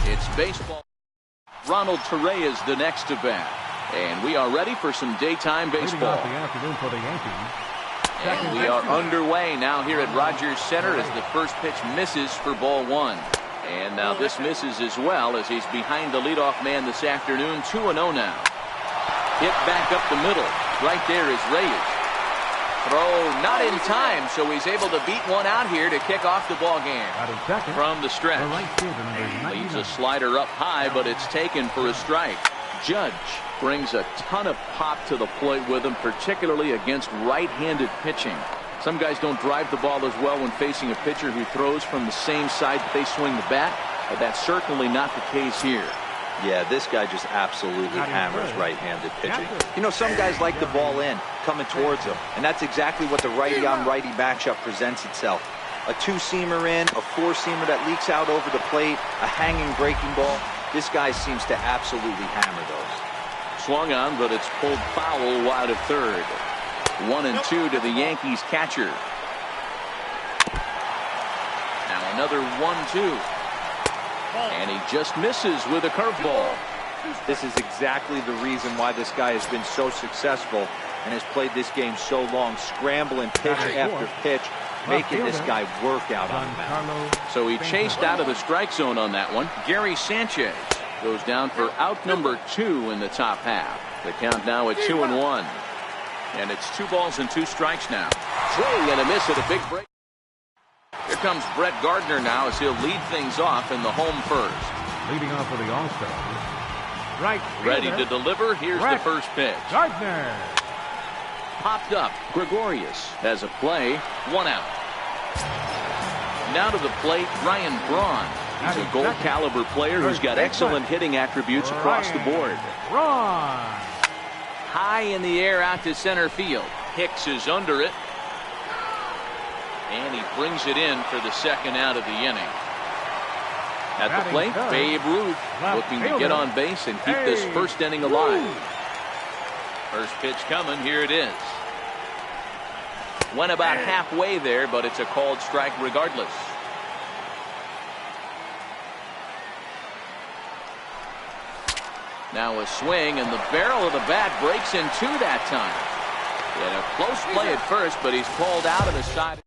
It's baseball. Ronald Torre is the next to bat. And we are ready for some daytime baseball. The afternoon for the Yankees. And we are underway now here at Rogers Center as the first pitch misses for ball one. And now this misses as well as he's behind the leadoff man this afternoon. 2-0 now. Hit back up the middle. Right there is Reyes. Throw not in time, so he's able to beat one out here to kick off the ball game. From the stretch. Leaves a slider up high, but it's taken for a strike. Judge brings a ton of pop to the plate with him, particularly against right-handed pitching. Some guys don't drive the ball as well when facing a pitcher who throws from the same side that they swing the bat, but that's certainly not the case here. Yeah, this guy just absolutely hammers right-handed pitching. You know, some guys like the ball in, coming towards them, and that's exactly what the righty-on-righty matchup presents itself. A two-seamer in, a four-seamer that leaks out over the plate, a hanging breaking ball. This guy seems to absolutely hammer those. Swung on, but it's pulled foul wide of third. 1-2 to the Yankees catcher. Now another 1-2. And he just misses with a curveball. This is exactly the reason why this guy has been so successful and has played this game so long, scrambling pitch after pitch, making this guy work out on the mound. So he chased out of the strike zone on that one. Gary Sanchez goes down for out number 2 in the top half. The count now at 2-1. And it's 2 balls and 2 strikes now. Swing and a miss at a big break. Here comes Brett Gardner now as he'll lead things off in the home first. Leading off for the All-Stars. Right. Ready to deliver. Here's the first pitch. Gardner. Popped up. Gregorius has a play. 1 out. Now to the plate, Ryan Braun. He's a gold caliber player who's got excellent hitting attributes across the board. Braun. High in the air out to center field. Hicks is under it. And he brings it in for the second out of the inning. At the plate, Babe Ruth looking to get on base and keep this first inning alive. First pitch coming. Here it is. Went about halfway there, but it's a called strike regardless. Now a swing, and the barrel of the bat breaks in 2 that time. And a close play at first, but he's pulled out of the side.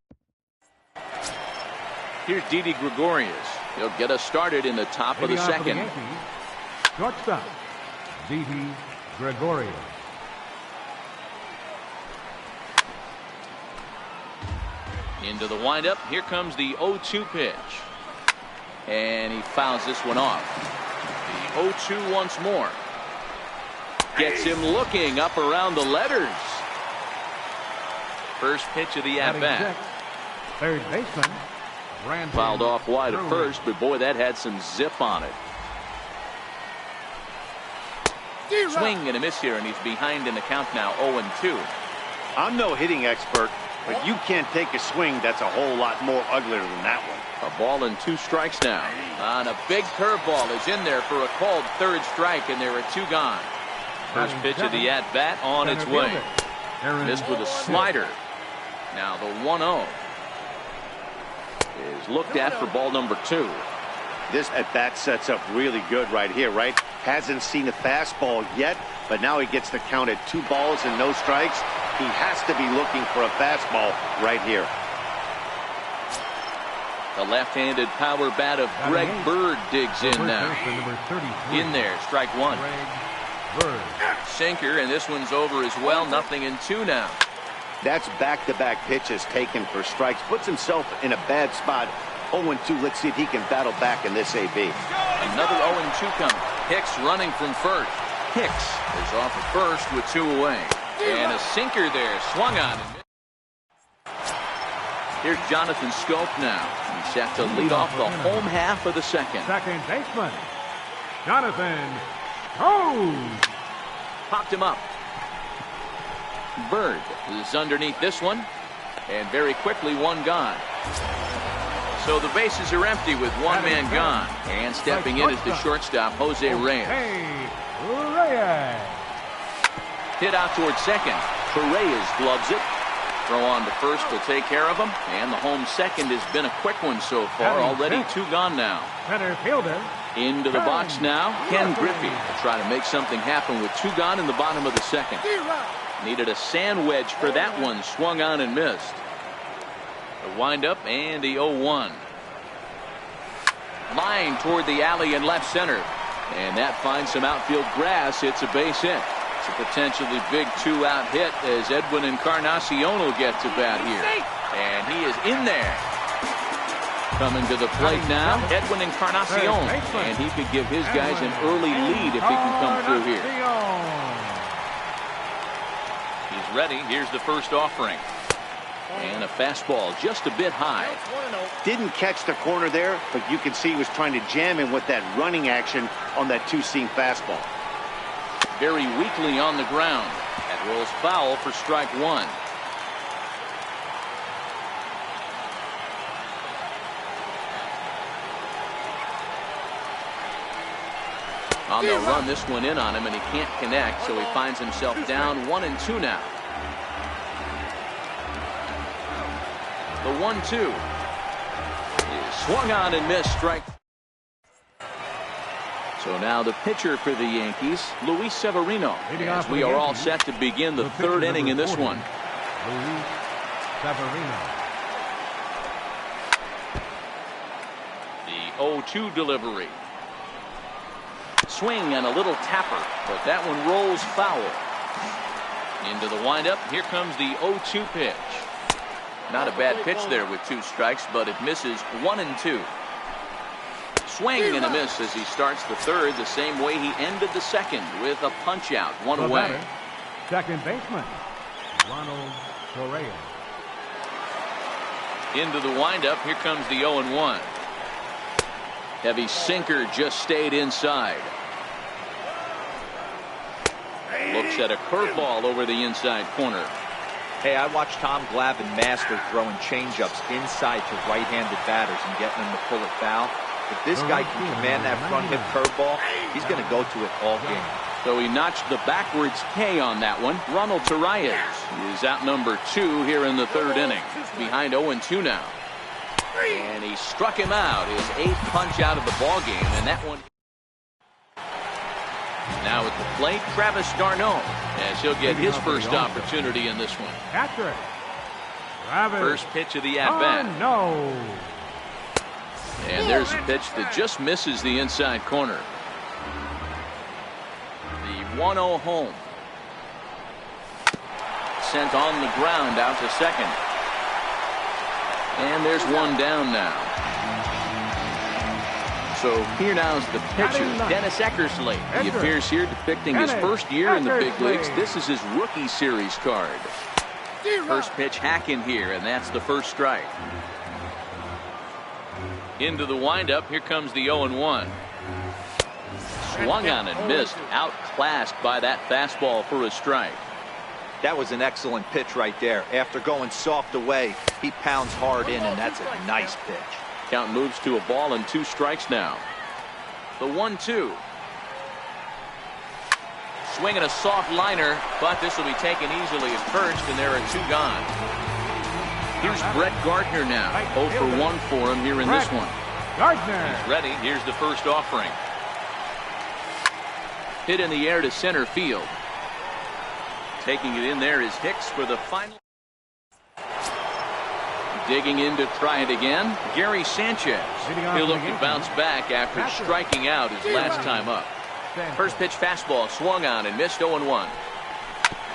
Here's Didi Gregorius. He'll get us started in the top of the second. Shortstop, Didi Gregorius. Into the windup. Here comes the 0-2 pitch. And he fouls this one off. The 0-2 once more. Gets him looking up around the letters. First pitch of the at-bat. Third baseman. Fouled off wide at first, but boy, that had some zip on it. Swing and a miss here, and he's behind in the count now, 0-2. I'm no hitting expert, but you can't take a swing that's a whole lot more uglier than that one. A ball and 2 strikes now. And a big curveball is in there for a called third strike, and there are 2 gone. First pitch of the at-bat on its way. Missed with a slider. Now the 1-0 is looked at for ball number 2. This at-bat sets up really good right here, right? Hasn't seen a fastball yet, but now he gets the count at 2 balls and no strikes. He has to be looking for a fastball right here. The left-handed power bat of Greg Bird digs in now. In there, strike 1. Sinker, and this one's over as well. 0-2 now. That's back-to-back pitches taken for strikes. Puts himself in a bad spot. 0-2. Let's see if he can battle back in this AB. Another 0-2 coming. Hicks running from first. Hicks is off at first with 2 away. And a sinker there. Swung on. Here's Jonathan Scope now. He's set to lead off the home half of the second. Second baseman, Jonathan Scope. Popped him up. Bird is underneath this one. And very quickly, one gone. So the bases are empty with one man gone. And stepping in is the shortstop, Jose Reyes. Hit out towards second. Reyes gloves it. Throw on to first will take care of him. And the home second has been a quick one so far. Already two gone now. Center fielder. Into the box now, Ken Griffey will try to make something happen with two gone in the bottom of the second. Needed a sand wedge for that one. Swung on and missed. The windup and the 0-1. Line toward the alley in left center. And that finds some outfield grass. It's a base hit. It's a potentially big two-out hit as Edwin Encarnacion will get to bat here. And he is in there. Coming to the plate now, Edwin Encarnacion. And he could give his guys an early lead if he can come through here. He's ready. Here's the first offering. And a fastball just a bit high. Didn't catch the corner there, but you can see he was trying to jam him with that running action on that two-seam fastball. Very weakly on the ground. That rolls foul for strike one. They'll run this one in on him, and he can't connect, so he finds himself down 1-2 now. The 1-2 is swung on and missed. Strike. So now the pitcher for the Yankees, Luis Severino, as we are all set to begin the third inning in this one. Luis Severino. The 0-2 delivery. Swing and a little tapper, but that one rolls foul. Into the windup. Here comes the 0-2 pitch. Not a bad pitch there with two strikes, but it misses 1-2. Swing and a miss as he starts the third the same way he ended the second with a punch out, one away. Second baseman, Ronald Correa. Into the windup. Here comes the 0-1. Heavy sinker just stayed inside. Looks at a curveball over the inside corner. Hey, I watched Tom Glavine master throwing changeups inside to right-handed batters and getting them to pull it foul. If this guy can command that front hip curveball, he's going to go to it all game. So he notched the backwards K on that one. Ronald Torreyes is out number 2 here in the third inning. Behind 0-2 now. And he struck him out. His 8th punch out of the ball game, and that one. Now at the plate, Travis d'Arnaud, as he'll get his first opportunity in this one. Patrick. First pitch of the at-bat. No. And there's a pitch that just misses the inside corner. The 1-0 home. Sent on the ground out to second. And there's one down now. So here now is the pitcher, Dennis Eckersley. He appears here depicting his first year in the big leagues. This is his rookie series card. First pitch hack in here, and that's the first strike. Into the windup. Here comes the 0-1. Swung on and missed. Outclassed by that fastball for a strike. That was an excellent pitch right there. After going soft away, he pounds hard in, and that's a nice pitch. Count moves to a ball and 2 strikes now. The 1-2. Swinging a soft liner, but this will be taken easily at first, and there are 2 gone. Here's Brett Gardner now. 0 for 1 for him here in this one. Gardner. He's ready. Here's the first offering. Hit in the air to center field. Taking it in there is Hicks for the final. Digging in to try it again, Gary Sanchez. He'll look to bounce back after striking out his last time up. First pitch fastball swung on and missed. 0-1.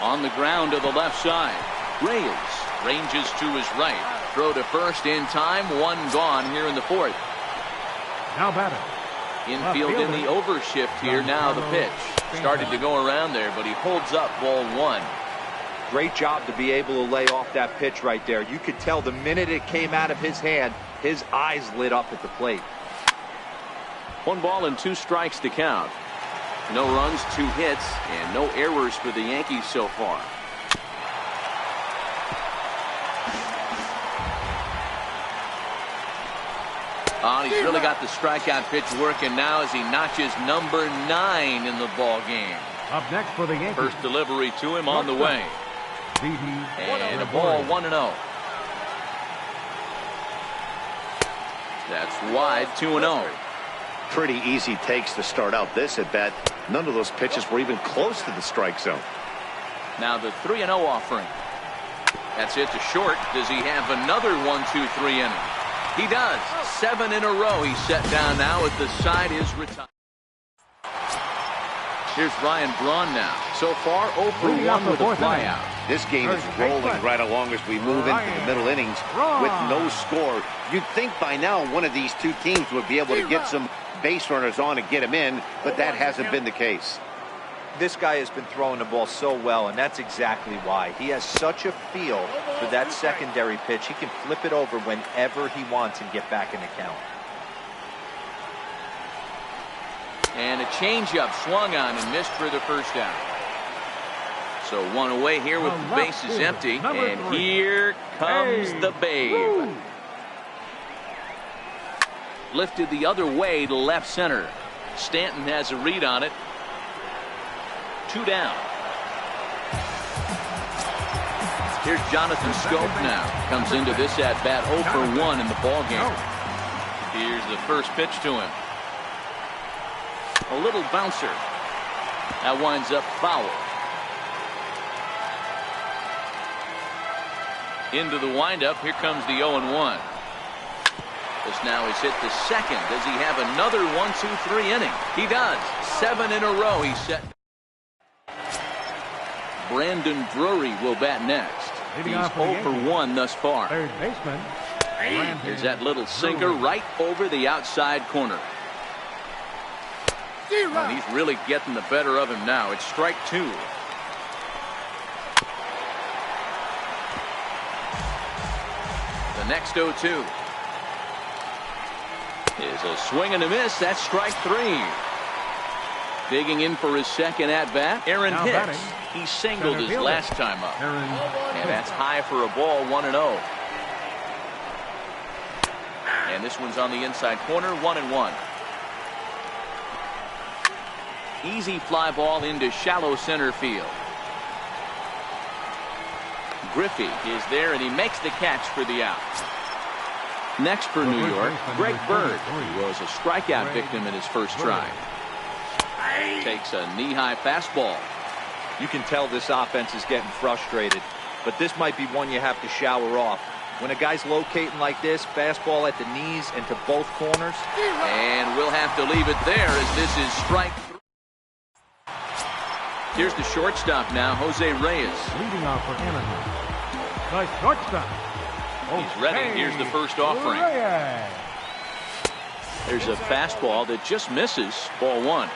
On the ground to the left side. Reyes ranges to his right. Throw to first in time. 1 gone here in the 4th. Now batter. Infield in the overshift here. Now the pitch. Started to go around there, but he holds up ball 1. Great job to be able to lay off that pitch right there. You could tell the minute it came out of his hand, his eyes lit up at the plate. 1 ball and 2 strikes to count. No runs, 2 hits, and no errors for the Yankees so far. Oh, he's really got the strikeout pitch working now as he notches number 9 in the ball game. Up next for the Yankees. First delivery to him on the way. And a ball, 1-0. That's wide, 2-0. Pretty easy takes to start out this at bat. None of those pitches were even close to the strike zone. Now the 3-0 offering. That's it to short. Does he have another 1-2-3 inning? He does. 7 in a row. He's set down now at the side is retired. Here's Ryan Braun now. So far 0 for 1 with a flyout. This game is rolling right along as we move into the middle innings with no score. You'd think by now one of these two teams would be able to get some base runners on and get them in, but that hasn't been the case. This guy has been throwing the ball so well, and that's exactly why. He has such a feel for that secondary pitch. He can flip it over whenever he wants and get back in the count. And a changeup swung on and missed for the first out. So 1 away here with the bases empty. And here comes the Babe. Lifted the other way to left center. Stanton has a read on it. 2 down. Here's Jonathan Scope now. Comes into this at bat 0 for 1 in the ball game. Here's the first pitch to him. A little bouncer. That winds up foul. Into the windup. Here comes the 0-1. This now is hit to second. Does he have another 1-2-3 inning? He does. 7 in a row. He's set. Brandon Drury will bat next. He's 0 for 1 thus far. Third baseman. Here's that little sinker right over the outside corner. And he's really getting the better of him now. It's strike 2. The next 0-2 is a swing and a miss. That's strike 3. Digging in for his second at bat, Aaron Hicks. He singled his last time up. And that's high for a ball, 1-0. And this one's on the inside corner, 1-1. Easy fly ball into shallow center field. Griffey is there and he makes the catch for the out. Next for New York, Greg Bird, who was a strikeout victim in his first try. Takes a knee-high fastball. You can tell this offense is getting frustrated, but this might be one you have to shower off. When a guy's locating like this, fastball at the knees and to both corners. And we'll have to leave it there as this is strike 3. Here's the shortstop now, Jose Reyes. Leading off for Anaheim. The shortstop. He's ready. Here's the first offering. There's a fastball that just misses. Ball 1.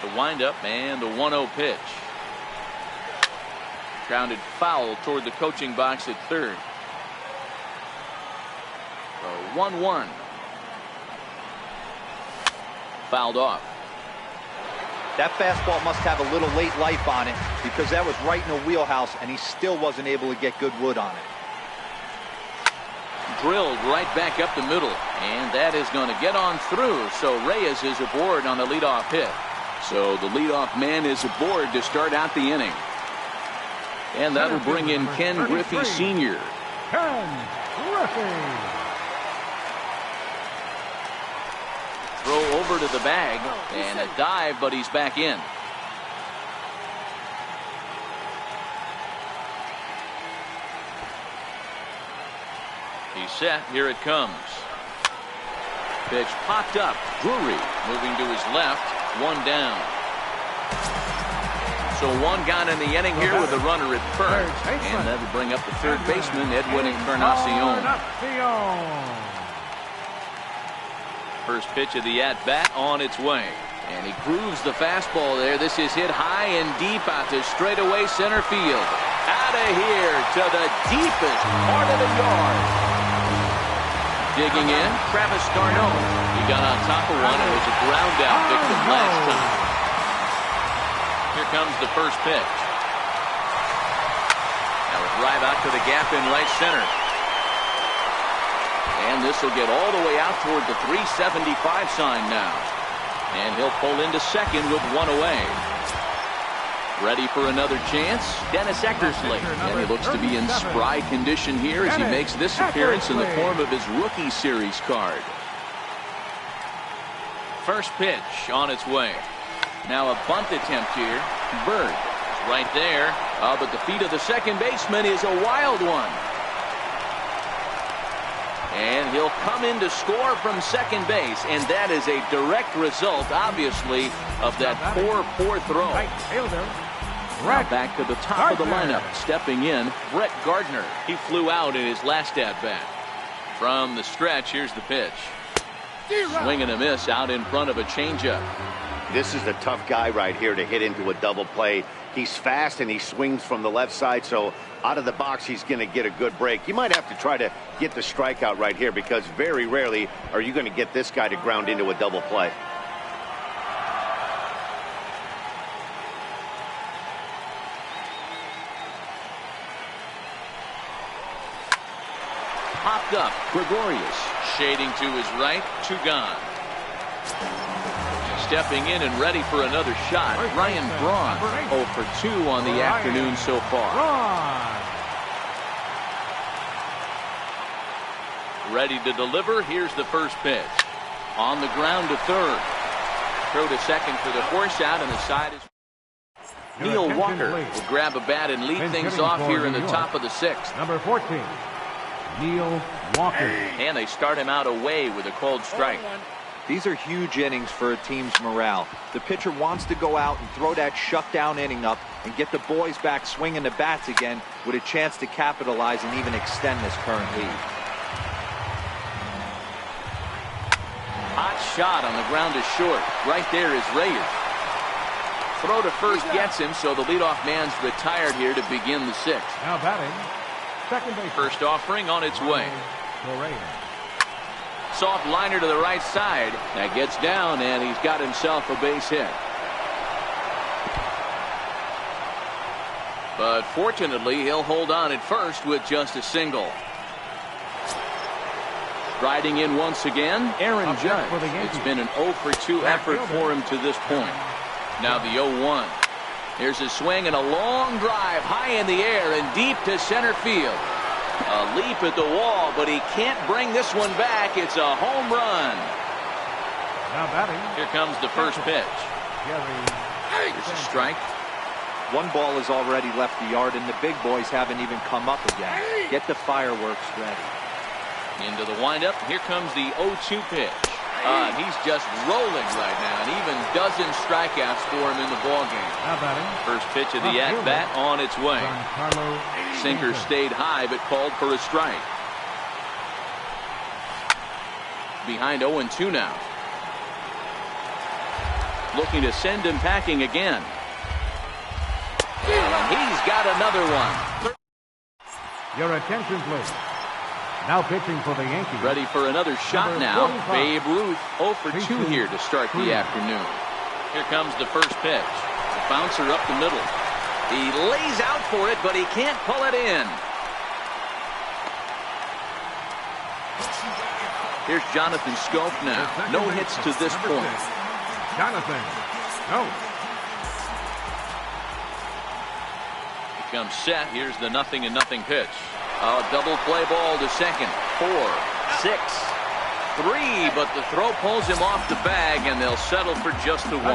The windup and the 1-0 pitch. Grounded foul toward the coaching box at third. The 1-1. Fouled off. That fastball must have a little late life on it because that was right in the wheelhouse and he still wasn't able to get good wood on it. Drilled right back up the middle, and that is going to get on through. So Reyes is aboard on the leadoff hit. So the leadoff man is aboard to start out the inning. And that'll bring in Ken Griffey Sr. Ken Griffey. Throw over to the bag and a dive, but he's back in. He's set. Here it comes. Pitch popped up. Drury moving to his left. 1 down. So 1 gone in the inning here with a runner at first. And that'll bring up the third baseman, Edwin Encarnacion. First pitch of the at-bat on its way. And he grooves the fastball there. This is hit high and deep out to straightaway center field. Out of here to the deepest part of the yard. Digging in, Travis d'Arnaud. He got on top of one and was a ground out victim last time. Here comes the first pitch. Now a drive out to the gap in right center. And this will get all the way out toward the 375 sign now. And he'll pull into second with one away. Ready for another chance, Dennis Eckersley. And he looks to be in spry condition here as he makes this appearance in the form of his rookie series card. First pitch on its way. Now a bunt attempt here. Bird is right there. But the feet of the second baseman is a wild one. And he'll come in to score from second base. And that is a direct result, obviously, of that poor throw. Now back to the top of the lineup. Stepping in, Brett Gardner. He flew out in his last at-bat. From the stretch, here's the pitch. Swing and a miss out in front of a changeup. This is the tough guy right here to hit into a double play. He's fast and he swings from the left side, so out of the box he's going to get a good break. You might have to try to get the strikeout right here because very rarely are you going to get this guy to ground into a double play. Popped up, Gregorius shading to his right, 2 gone. Stepping in and ready for another shot, Ryan Braun, 0 for 2 on the afternoon so far. Ready to deliver. Here's the first pitch. On the ground to third. Throw to second for the force out, and the side is. Neil Walker will grab a bat and lead things off here in the top of the 6th. Number 14, Neil Walker. And they start him out away with a called strike. These are huge innings for a team's morale. The pitcher wants to go out and throw that shutdown inning up and get the boys back swinging the bats again with a chance to capitalize and even extend this current lead. Hot shot on the ground is short. Right there is Reyes. Throw to first gets him, so the leadoff man's retired here to begin the 6th. Now batting, second base. First offering on its way. Soft liner to the right side. That gets down, and he's got himself a base hit. But fortunately, he'll hold on at first with just a single. Riding in once again, Aaron Judge. It's been an 0 for 2 effort for him to this point. Now the 0-1. Here's a swing and a long drive high in the air and deep to center field. A leap at the wall, but he can't bring this one back. It's a home run. Now batting. Here comes the first pitch. It's a strike. One ball has already left the yard, and the big boys haven't even come up again. Get the fireworks ready. Into the windup. Here comes the 0-2 pitch. He's just rolling right now, and even dozen strikeouts for him in the ballgame. Now batting. First pitch of the at-bat on its way. Sinker stayed high, but called for a strike. Behind 0-2 now. Looking to send him packing again. And he's got another one. Your attention, please. Now pitching for the Yankees. Ready for another shot now. Babe Ruth 0 for 2 here to start the afternoon. Here comes the first pitch. The bouncer up the middle. He lays out for it, but he can't pull it in. Here's Jonathan Scope now. No hits to this point. Jonathan, no. He comes set. Here's the 0-0 pitch. A double play ball to second. 4, 6, 3, but the throw pulls him off the bag, and they'll settle for just the 1.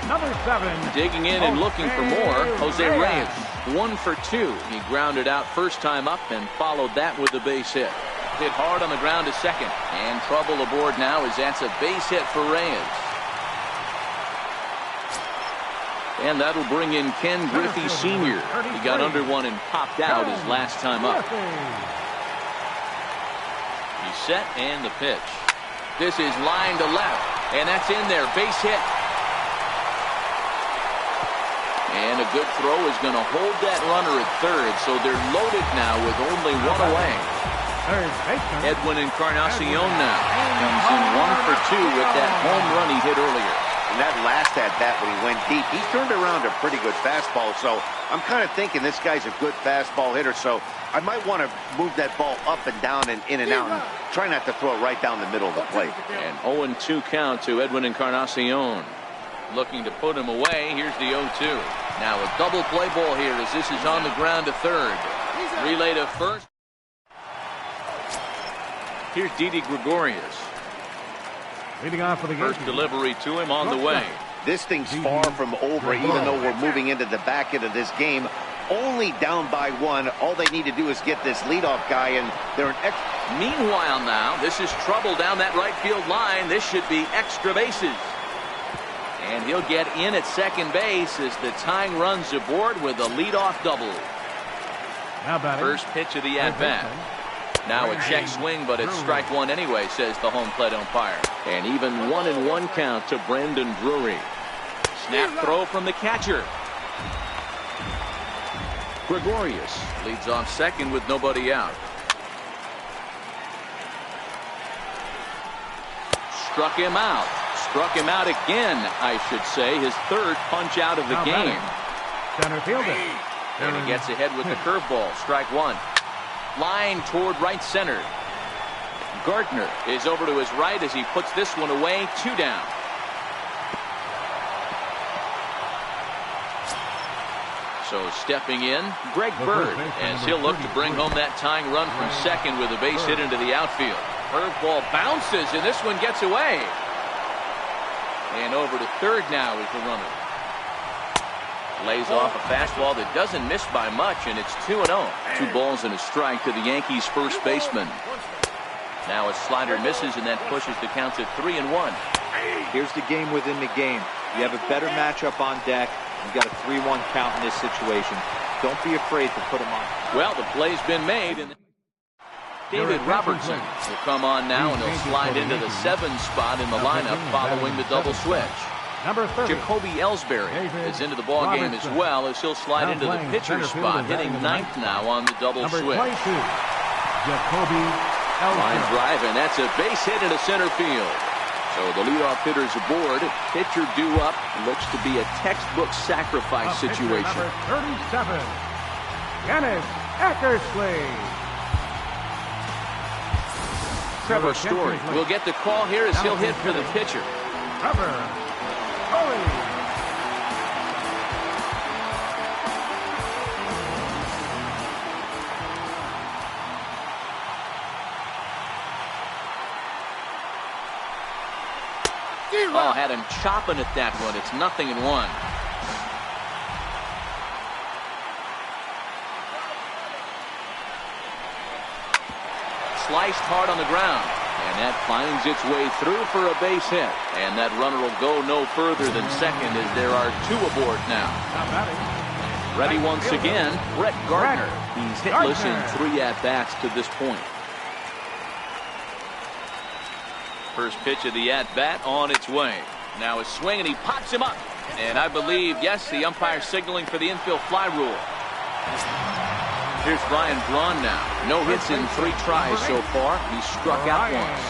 Number 7. Digging in and looking for more, Jose Reyes. 1 for 2. He grounded out first time up and followed that with a base hit. Hit hard on the ground to second, and trouble aboard now as that's a base hit for Reyes. And that'll bring in Ken Griffey Sr. He got under one and popped out his last time up. He's set and the pitch. This is line to left, and that's in there. Base hit. And a good throw is going to hold that runner at third, so they're loaded now with only one away. Edwin Encarnacion now comes in 1 for 2 with that home run he hit earlier. And that last at-bat when he went deep, he turned around a pretty good fastball. So I'm kind of thinking this guy's a good fastball hitter. So I might want to move that ball up and down and in and out and try not to throw it right down the middle of the plate. And 0-2 count to Edwin Encarnacion. Looking to put him away. Here's the 0-2. Now a double play ball here as this is on the ground to third. Relay to first. Here's Didi Gregorius. Leading off for the first delivery to him on the way. This thing's far from over, even though we're moving into the back end of this game. Only down by 1. All they need to do is get this leadoff guy, and they're an Meanwhile now, this is trouble down that right field line. This should be extra bases. And he'll get in at second base as the tying run's aboard with a leadoff double. First pitch of the at-bat. Now a check swing, but it's strike one anyway, says the home plate umpire. And even 1-1 count to Brandon Drury. Snap throw from the catcher. Gregorius leads off second with nobody out. Struck him out. Struck him out again, I should say. His third punch out of the game. Center fielder. And he gets ahead with the curveball. Strike one. Line toward right center. Gardner is over to his right as he puts this one away. 2 down. So stepping in, Greg Bird, as he'll look to bring home that tying run from second with a base hit into the outfield. Curveball bounces, and this one gets away. And over to third now is the runner. Lays off a fastball that doesn't miss by much, and it's 2-0. 2 balls and a strike to the Yankees' first baseman. Now a slider misses, and that pushes the count to 3-1. Here's the game within the game. You have a better matchup on deck. You've got a 3-1 count in this situation. Don't be afraid to put him on. Well, the play's been made, and David Robertson will come on now, and he'll slide into the 7 spot in the lineup following the double switch. Jacoby Ellsbury is into the ball game as well, as he'll slide into the pitcher spot, hitting 9th now on the double switch. Line drive, and that's a base hit into center field. So the leadoff hitter's aboard. Pitcher due up. Looks to be a textbook sacrifice situation. Number 37, Dennis Eckersley. Trevor Story will get the call here as he'll hit for the pitcher. Trevor Story. Oh, had him chopping at that one. It's 0-1. Sliced hard on the ground, and that finds its way through for a base hit. And that runner will go no further than second as there are 2 aboard now. Ready once again, Brett Gardner. He's hitless in 3 at-bats to this point. First pitch of the at-bat on its way. Now a swing, and he pops him up. And I believe, yes, the umpire signaling for the infield fly rule. Here's Ryan Braun now. No hits in 3 tries so far. He struck out once.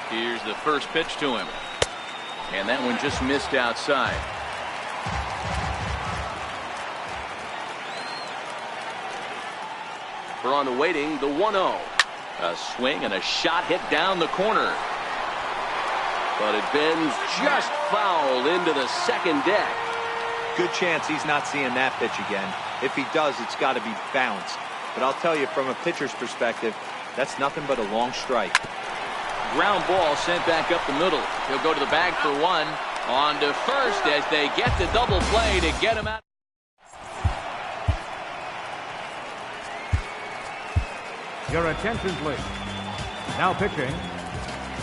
Here's the first pitch to him. And that one just missed outside. Braun awaiting the 1-0. A swing and a shot hit down the corner. But it bends just foul into the second deck. Good chance he's not seeing that pitch again. If he does, it's got to be bounced. But I'll tell you, from a pitcher's perspective, that's nothing but a long strike. Ground ball sent back up the middle. He'll go to the bag for 1. On to first as they get the double play to get him out. Your attention, please. Now pitching,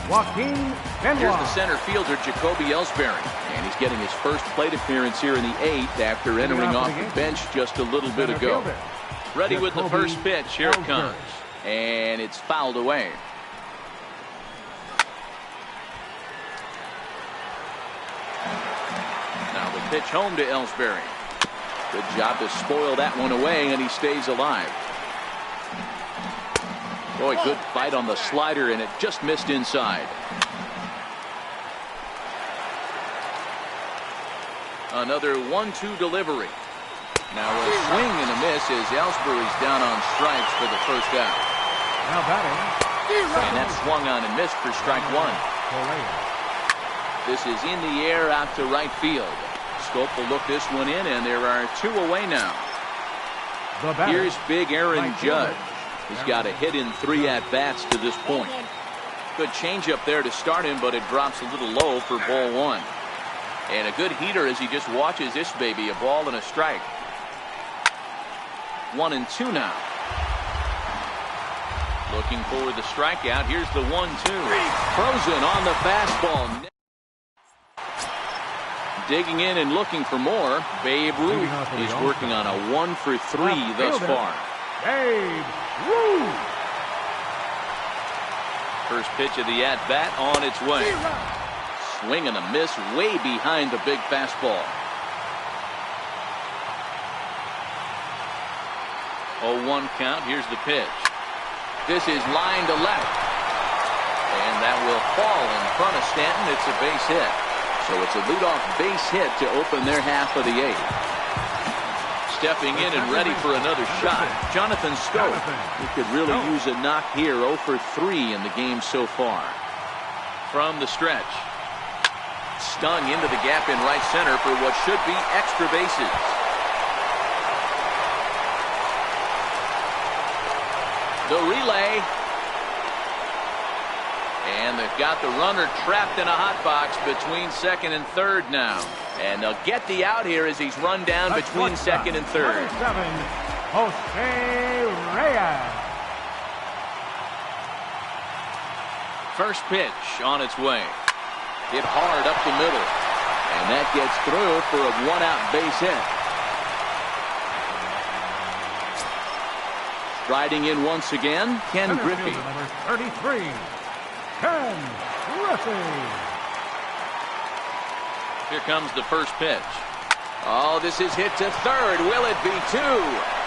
Joaquin Benoit. Here's the center fielder, Jacoby Ellsbury. And he's getting his first plate appearance here in the 8th after entering off the bench just a little bit ago. Ready with the first pitch. Here it comes. And it's fouled away. pitch home to Ellsbury. Good job to spoil that one away, and he stays alive. Boy, good fight on the slider, and it just missed inside. Another 1-2 delivery. Now a swing and a miss as Ellsbury's down on strikes for the first out. Now batting. And that swung on and missed for strike one. This is in the air out to right field. Scope will look this one in, and there are 2 away now. Here's big Aaron Judge. He's got a hit in 3 at-bats to this point. Good changeup there to start him, but it drops a little low for ball 1. And a good heater as he just watches this baby, a ball and a strike. 1-2 now. Looking for the strikeout. Here's the 1-2. Frozen on the fastball. Digging in and looking for more. Babe Ruth. He's working on a 1 for 3 thus far. Babe Ruth. First pitch of the at-bat on its way. Swing and a miss way behind the big fastball. 0-1 count. Here's the pitch. This is line to left. And that will fall in front of Stanton. It's a base hit. So it's a leadoff base hit to open their half of the 8th. Stepping in and ready for another shot, Jonathan Scope. He could really use a knock here. 0 for 3 in the game so far. From the stretch. Stung into the gap in right center for what should be extra bases. The relay. And they've got the runner trapped in a hot box between second and third now. And they'll get the out here as he's run down between second and third. Jose Reyes. First pitch on its way. Hit hard up the middle. And that gets through for a 1-out base hit. Riding in once again, Ken Griffey. Number 33, Ken Griffey. Here comes the first pitch. Oh, this is hit to third. Will it be 2?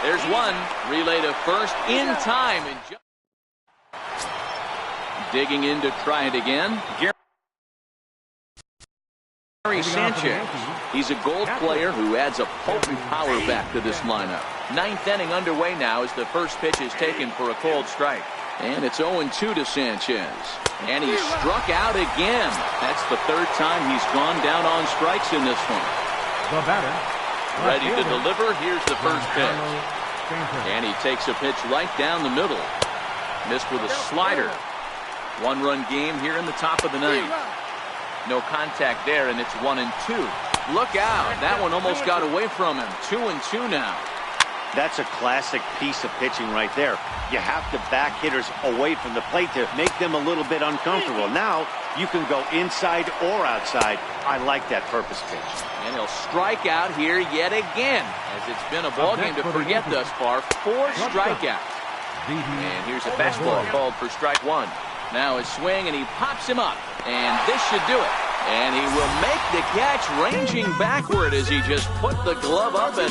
There's 1. Relay to first in time. And digging in to try it again. Gary Sanchez. He's a Gold player who adds a potent power back to this lineup. 9th inning underway now as the first pitch is taken for a cold strike. And it's 0-2 to Sanchez. And he struck out again. That's the 3rd time he's gone down on strikes in this one. The batter. Ready to deliver. Here's the first pitch. And he takes a pitch right down the middle. Missed with a slider. 1-run game here in the top of the 9th. No contact there, and it's 1-2. Look out. That one almost got away from him. 2-2 now. That's a classic piece of pitching right there. You have to back hitters away from the plate to make them a little bit uncomfortable. Now you can go inside or outside. I like that purpose pitch. And he'll strike out here yet again, as it's been a ball game to forget thus far. 4 strikeouts. And here's a fastball called for strike 1. Now his swing, and he pops him up. And this should do it. And he will make the catch, ranging backward as he just put the glove up and